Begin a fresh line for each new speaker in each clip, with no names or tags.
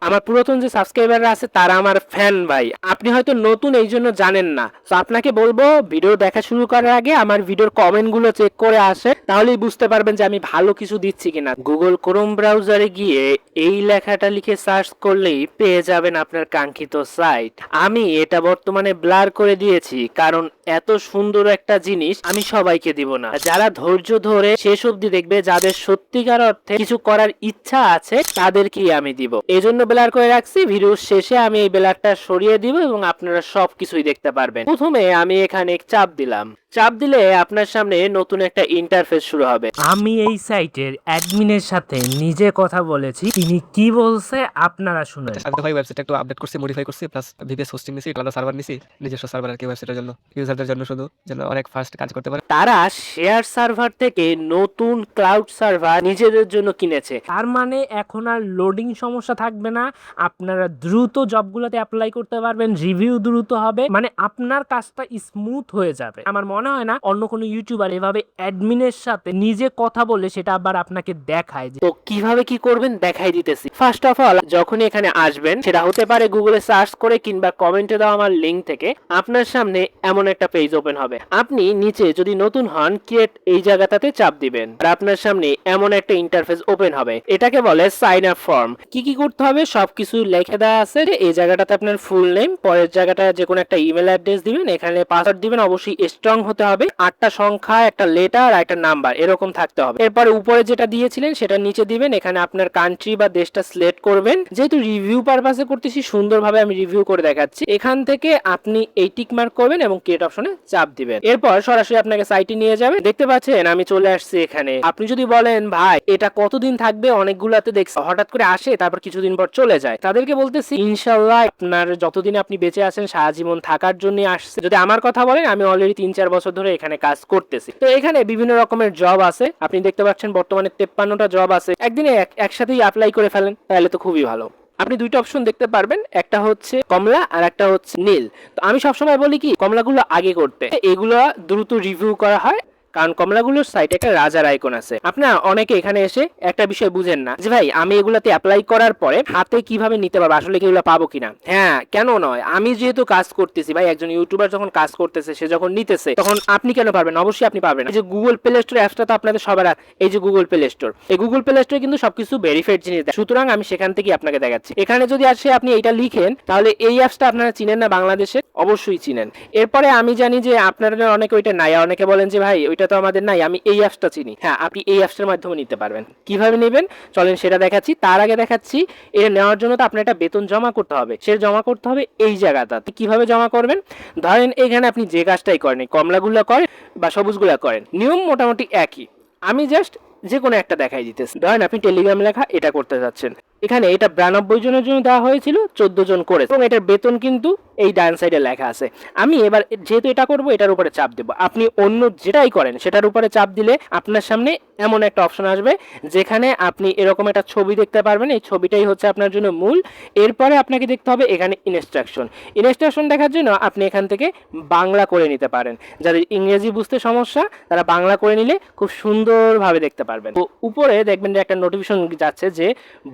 আমার পুরাতন যে সাবস্ক্রাইবাররা আছে তারা আমার ফ্যান ভাই। আপনি হয়তো নতুন এই জন্য জানেন না, তো আপনাকে বলবো ভিডিও দেখা শুরু করার আগে আমার ভিডিওর কমেন্ট গুলো চেক করে আসে, তাহলেই বুঝতে পারবেন যে আমি ভালো কিছু দিচ্ছি কিনা। গুগল ক্রোম ব্রাউজারে গিয়ে এই লেখাটা লিখে সার্চ করলেই পেয়ে যাবেন আপনার কাঙ্ক্ষিত সাইট। আমি এটা বর্তমানে ব্লার করে দিয়েছি, কারণ এত সুন্দর একটা জিনিস আমি সবাইকে দিব না। যারা ধৈর্য ধরে শেষ অবধি দেখবে, যাদের সত্যিকার অর্থে কিছু করার ইচ্ছা আছে, তাদেরকেই আমি দিব। এজন্য ব্লার করে রাখছি। ভিডিওর শেষে আমি এই ব্লারটা সরিয়ে দিব এবং আপনারা সবকিছুই দেখতে পারবেন। প্রথমে আমি এখানে চাপ দিলাম। চাপ দিলে আপনার সামনে নতুন একটা ইন্টারফেস শুরু হবে। আমি এই সাইটের অ্যাডমিনের সাথে নিজে কথা বলেছি, তিনি কি বলছে আপনারা শুনেন।
আমি তো ভাই ওয়েবসাইট একটু আপডেট করছি, মডিফাই করছি, প্লাস ভিপিএস হোস্টিং নিছি, আলাদা সার্ভার নিছি, নিজস্ব সার্ভার আর কি ওয়েবসাইটের জন্য, ইউজারদের জন্য শুধু, যেন অনেক ফাস্ট কাজ করতে পারে।
তারা শেয়ার সার্ভার থেকে নতুন ক্লাউড সার্ভার নিজেদের জন্য কিনেছে। তার মানে এখন আর লোডিং সমস্যা থাকবে না, আপনারা দ্রুত জবগুলোতে অ্যাপ্লাই করতে পারবেন, রিভিউ দ্রুত হবে, মানে আপনার কাজটা স্মুথ হয়ে যাবে। আমার মনে হয় না অন্য কোনো ইউটিউবার এভাবে অ্যাডমিনের সাথে নিজে কথা বলে সেটা আবার আপনাকে দেখায়। তো কিভাবে কি করবেন দেখাই দিতেছি। ফার্স্ট অফ অল, যখন এখানে আসবেন, সেটা হতে পারে গুগলে সার্চ করে কিংবা কমেন্টে দেওয়া আমার লিঙ্ক থেকে, আপনার সামনে এমন একটা পেজ ওপেন হবে। আপনি নিচে যদি নতুন হন, ক্রিয়েট এই জায়গাটাতে চাপ দিবেন আর আপনার সামনে এমন একটা ইন্টারফেস ওপেন হবে। এটাকে বলে সাইন আপ ফর্ম। কি কি করতে হবে সবকিছু লিখে দেওয়া আছে। এই জায়গাটাতে আপনার ফুল নেম, পরের জায়গাটা যে কোনো একটা ইমেল অ্যাড্রেস দিবেন, এখানে পাসওয়ার্ড দিবেন, অবশ্যই স্ট্রং হতে হবে, 8টা সংখ্যা, একটা লেটার আর একটা নাম্বার এরকম থাকতে হবে। এরপরে উপরে যেটা দিয়েছিলেন সেটা নিচে দিবেন। এখানে আপনার কান্ট্রি বা দেশটা সিলেক্ট করবেন। যেহেতু রিভিউ পারপাসে করতেছি, সুন্দরভাবে আমি রিভিউ করে দেখাচ্ছি। এখান থেকে আপনি এই টিক মার্ক করবেন এবং ক্রিয়েট অপশনে চাপ দিবেন। এরপর সরাসরি আপনাকে সাইটে নিয়ে যাবে। দেখতে পাচ্ছেন আমি চলে আসছি এখানে। আপনি যদি বলেন ভাই এটা কতদিন থাকবে, অনেকগুলাতে দেখছি হঠাৎ করে আসে তারপর কিছুদিন পর চলে যায়, তাদেরকে বলতেছি ইনশাআল্লাহ আপনার যতদিন আপনি বেঁচে আছেন সারা জীবন থাকার জন্য আসছে। যদি আমার কথা বলেন, আমি অলরেডি 3-4 বছর ধরে এখানে কাজ করতেছি। তো এখানে বিভিন্ন রকমের জব আছে, আপনি দেখতে পাচ্ছেন বর্তমানে 53টা জব আছে। একদিনে একসাথেই অ্যাপ্লাই করে ফেলেন, তাহলে তো খুবই ভালো। আপনি দুইটা অপশন দেখতে পারবেন, একটা হচ্ছে কমলা আর একটা হচ্ছে নীল। তো আমি সবসময় বলি কি, কমলাগুলো আগে করতে, এগুলো দ্রুত রিভিউ করা হয়, কারণ কমলাগুলোর সাইটে একটা রাজার আইকন আছে। আপনারা অনেকে এখানে এসে একটা বিষয় বুঝেন না যে ভাই আমি এগুলাতে অ্যাপ্লাই করার পরে হাতে কিভাবে নিতে পারবো, আসলে কি এগুলো পাবো কিনা। হ্যাঁ, কেন নয়, আমি যেহেতু কাজ করতেছি ভাই, একজন ইউটিউবার যখন কাজ করতেছে, সে যখন নিতেছে, তখন আপনি কেন পারবেন? অবশ্যই আপনি পারবেন। এই যে গুগল প্লে স্টোর অ্যাপসটা তো আপনাদের সবার, এই যে গুগল প্লে স্টোর, এই গুগল প্লে স্টোরে কিন্তু সবকিছু ভেরিফাইড জিনিস দেয়, সুতরাং আমি সেখান থেকে আপনাকে দেখাচ্ছি। এখানে যদি আসে আপনি এটা লিখেন, তাহলে এই অ্যাপসটা আপনারা চিনেন না বাংলাদেশে? অবশ্যই চিনেন। এরপরে আমি জানি যে আপনারা অনেকে ওইটা নাই, অনেকে বলেন যে ভাই ওইটা তো আমাদের নাই, আমি এই অ্যাপসটা চিনি। হ্যাঁ, আপনি এই অ্যাপসটার মাধ্যমে নিতে পারবেন। কিভাবে নেবেন চলেন সেটা দেখাচ্ছি। তার আগে দেখাচ্ছি, এটা নেওয়ার জন্য তো আপনার একটা বেতন জমা করতে হবে। সেটা জমা করতে হবে এই জায়গাটা। কিভাবে জমা করবেন? ধরেন এখানে আপনি যে কাজটাই করেন, কমলাগুলো করেন বা সবুজগুলো করেন, নিয়ম মোটামুটি একই। আমি জাস্ট যে কোনো একটা দেখাই দিতেছি। ধরেন আপনি টেলিগ্রাম লেখা এটা করতে যাচ্ছেন, এখানে এটা 92 জনের জন্য দেওয়া হয়েছিল, 14 জন করে, এবং এটার বেতন কিন্তু এই ডান সাইডে লেখা আছে। আমি এবার যেহেতু এটা করব, এটার উপরে চাপ দেব। আপনি অন্য যেটাই করেন সেটার উপরে চাপ দিলে আপনার সামনে এমন একটা অপশন আসবে, যেখানে আপনি এরকম একটা ছবি দেখতে পারবেন। এই ছবিটাই হচ্ছে আপনার জন্য মূল। এরপরে আপনাকে দেখতে হবে এখানে ইনস্ট্রাকশন দেখার জন্য আপনি এখান থেকে বাংলা করে নিতে পারেন। যাদের ইংরেজি বুঝতে সমস্যা, তারা বাংলা করে নিলে খুব সুন্দরভাবে দেখতে পারবেন। তো উপরে দেখবেন যে একটা নোটিফিকেশন যাচ্ছে যে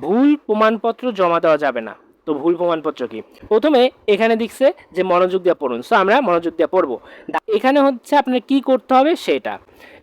ভুল প্রমাণপত্র জমা দেওয়া যাবে না। তো ভুল প্রমাণপত্র কি? প্রথমে এখানে দিচ্ছে যে মনোযোগ দিয়ে পড়ুন, সো আমরা মনোযোগ দিয়ে পড়বো। এখানে হচ্ছে আপনার কি করতে হবে সেটা,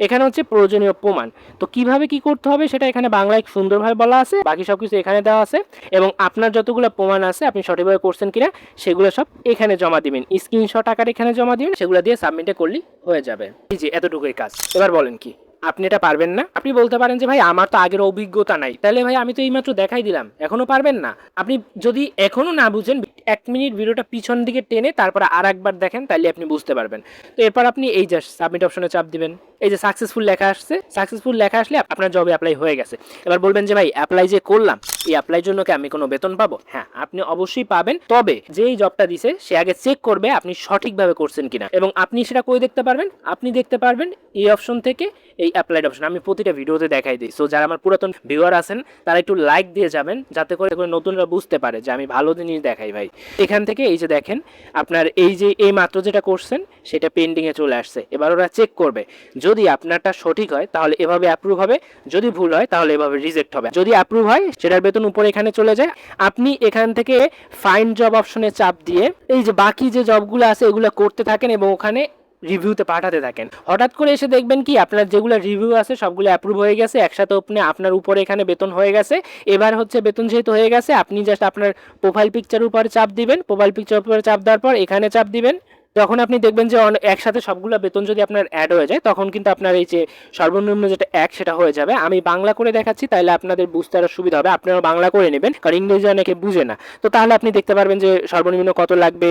এখানে হচ্ছে প্রয়োজনীয় প্রমাণ। তো কিভাবে কি করতে হবে সেটা এখানে বাংলায় সুন্দরভাবে বলা আছে, বাকি সব কিছু এখানে দেওয়া আছে। এবং আপনার যতগুলো প্রমাণ আছে আপনি সঠিকভাবে করছেন কিনা সেগুলো সব এখানে জমা দিবেন, স্ক্রিনশট আকারে এখানে জমা দিবেন, সেগুলো দিয়ে সাবমিটে করলেই হয়ে যাবে। এই যে এতটুকুই কাজ। এবার বলেন কি আপনি এটা পারবেন না? আপনি বলতে পারেন যে ভাই আমার তো আগের অভিজ্ঞতা নাই। তাহলে ভাই আমি তো এইমাত্র দেখাই দিলাম, এখনো পারবেন না? আপনি যদি এখনো না বুঝেন, 1 মিনিট ভিডিওটা পিছন দিকে টেনে তারপরে আর একবার দেখেন, তাহলে আপনি বুঝতে পারবেন। তো এরপর আপনি এই জাস্ট সাবমিট অপশনে চাপ দিবেন। এই যে সাকসেসফুল লেখা আসছে, সাকসেসফুল লেখা আসলে আপনার জবে অ্যাপ্লাই হয়ে গেছে। এবার বলবেন যে ভাই অ্যাপ্লাই যে করলাম, এই অ্যাপ্লাই জন্য কি আমি কোনো বেতন পাবো? হ্যাঁ, আপনি অবশ্যই পাবেন। তবে যেই জবটা দিছে সে আগে চেক করবে আপনি সঠিকভাবে করছেন কিনা। এবং আপনি সেটা করে দেখতে পারবেন, আপনি দেখতে পারবেন এই অপশন থেকে এই অ্যাপ্লাইড অপশন আমি প্রতিটা ভিডিওতে দেখাই দিই। সো যারা আমার পুরাতন ভিউয়ার আছেন তারা একটু লাইক দিয়ে যাবেন, যাতে করে নতুনরা বুঝতে পারে যে আমি ভালো জিনিস দেখাই ভাই। এখান থেকে এই যে দেখেন আপনার এই যে এই মাত্র যেটা করছেন সেটা পেন্ডিংয়ে চলে আসছে। এবার ওরা চেক করবে, যদি আপনারটা সঠিক হয় তাহলে এভাবে অ্যাপ্রুভ হবে, যদি ভুল হয় তাহলে এভাবে রিজেক্ট হবে। যদি অ্যাপ্রুভ হয় সেটার বেতন উপরে এখানে চলে যায়। আপনি এখান থেকে ফাইন্ড জব অপশনে চাপ দিয়ে এই যে বাকি যে জবগুলো আছে এগুলো করতে থাকেন এবং ওখানে রিভিউতে পাঠাতে থাকেন। হঠাৎ করে এসে দেখবেন কি আপনার যেগুলো রিভিউ আছে সবগুলো অ্যাপ্রুভ হয়ে গেছে, একসাথে আপনার উপরে এখানে বেতন হয়ে গেছে। এবার হচ্ছে বেতন যেহেতু হয়ে গেছে, আপনি জাস্ট আপনার প্রোফাইল পিকচার উপরে চাপ দিবেন, প্রোফাইল পিকচার উপরে চাপ দেওয়ার পর এখানে চাপ দিবেন। তখন আপনি দেখবেন যে একসাথে সবগুলো বেতন যদি আপনার অ্যাড হয়ে যায় তখন কিন্তু আপনার এই যে সর্বনিম্ন যেটা সেটা হয়ে যাবে। আমি বাংলা করে দেখাচ্ছি তাহলে আপনাদের বুঝতে আরো সুবিধা হবে, আপনারা বাংলা করে নেবেন কারণ ইংরেজি অনেকে বুঝে না। তো তাহলে আপনি দেখতে পারবেন যে সর্বনিম্ন কত লাগবে,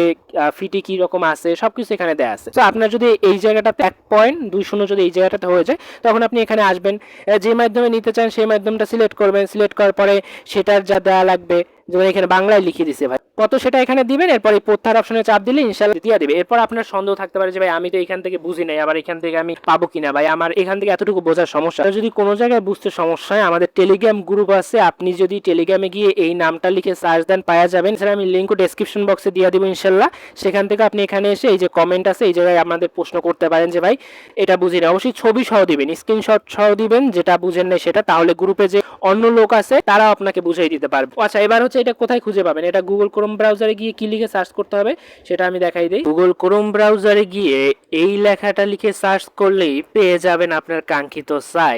ফিটি কি রকম আছে, সবকিছু এখানে দেওয়া আছে। তো আপনার যদি এই জায়গাটাতে 1.20 যদি এই জায়গাটাতে হয়ে যায় তখন আপনি এখানে আসবেন, যে মাধ্যমে নিতে চান সেই মাধ্যমটা সিলেক্ট করবেন। সিলেক্ট করার পরে সেটার যা দেওয়া লাগবে, যেমন এখানে বাংলায় লিখে দিছে ভাই কত, সেটা এখানে দিবেন। এরপর এই প্রত্যাহার অপশনে চাপ দিলে ইনশাআল্লাহ দিয়ে দিবে। এরপর আপনার সন্দেহ থাকতে পারে যে ভাই আমি তো এখান থেকে বুঝি নাই, আবার এখান থেকে আমি পাবো কিনা, ভাই আমার এখান থেকে এতটুকু বোঝার সমস্যা। যদি কোনো জায়গায় বুঝতে সমস্যা হয় আমাদের টেলিগ্রাম গ্রুপ আছে, আপনি যদি টেলিগ্রামে গিয়ে এই নামটা লিখে সার্চ দেন পাওয়া যাবেন। সেটা আমি লিঙ্কও ডেসক্রিপশন বক্সে দিয়ে দিব ইনশাআল্লাহ। সেখান থেকে আপনি এখানে এসে এই যে কমেন্ট আছে এই জায়গায় আমাদের প্রশ্ন করতে পারেন যে ভাই এটা বুঝি না। অবশ্যই ছবি সহ দিবেন, স্ক্রিনশট সহ দিবেন যেটা বুঝেন না সেটা, তাহলে গ্রুপে যে অন্য লোক আছে তারা আপনাকে বুঝিয়ে দিতে পারবে। আচ্ছা এবার হচ্ছে এটা কোথায় খুঁজে পাবেন, এটা গুগল ক্রোম ব্রাউজারে গিয়ে কি লিখে সার্চ করতে হবে সেটা আমি দেখাই দিই। গুগল ক্রোম ব্রাউজারে গিয়ে এই লেখাটা লিখে সার্চ করলেই পেয়ে যাবেন আপনার কাঙ্ক্ষিত সাইট।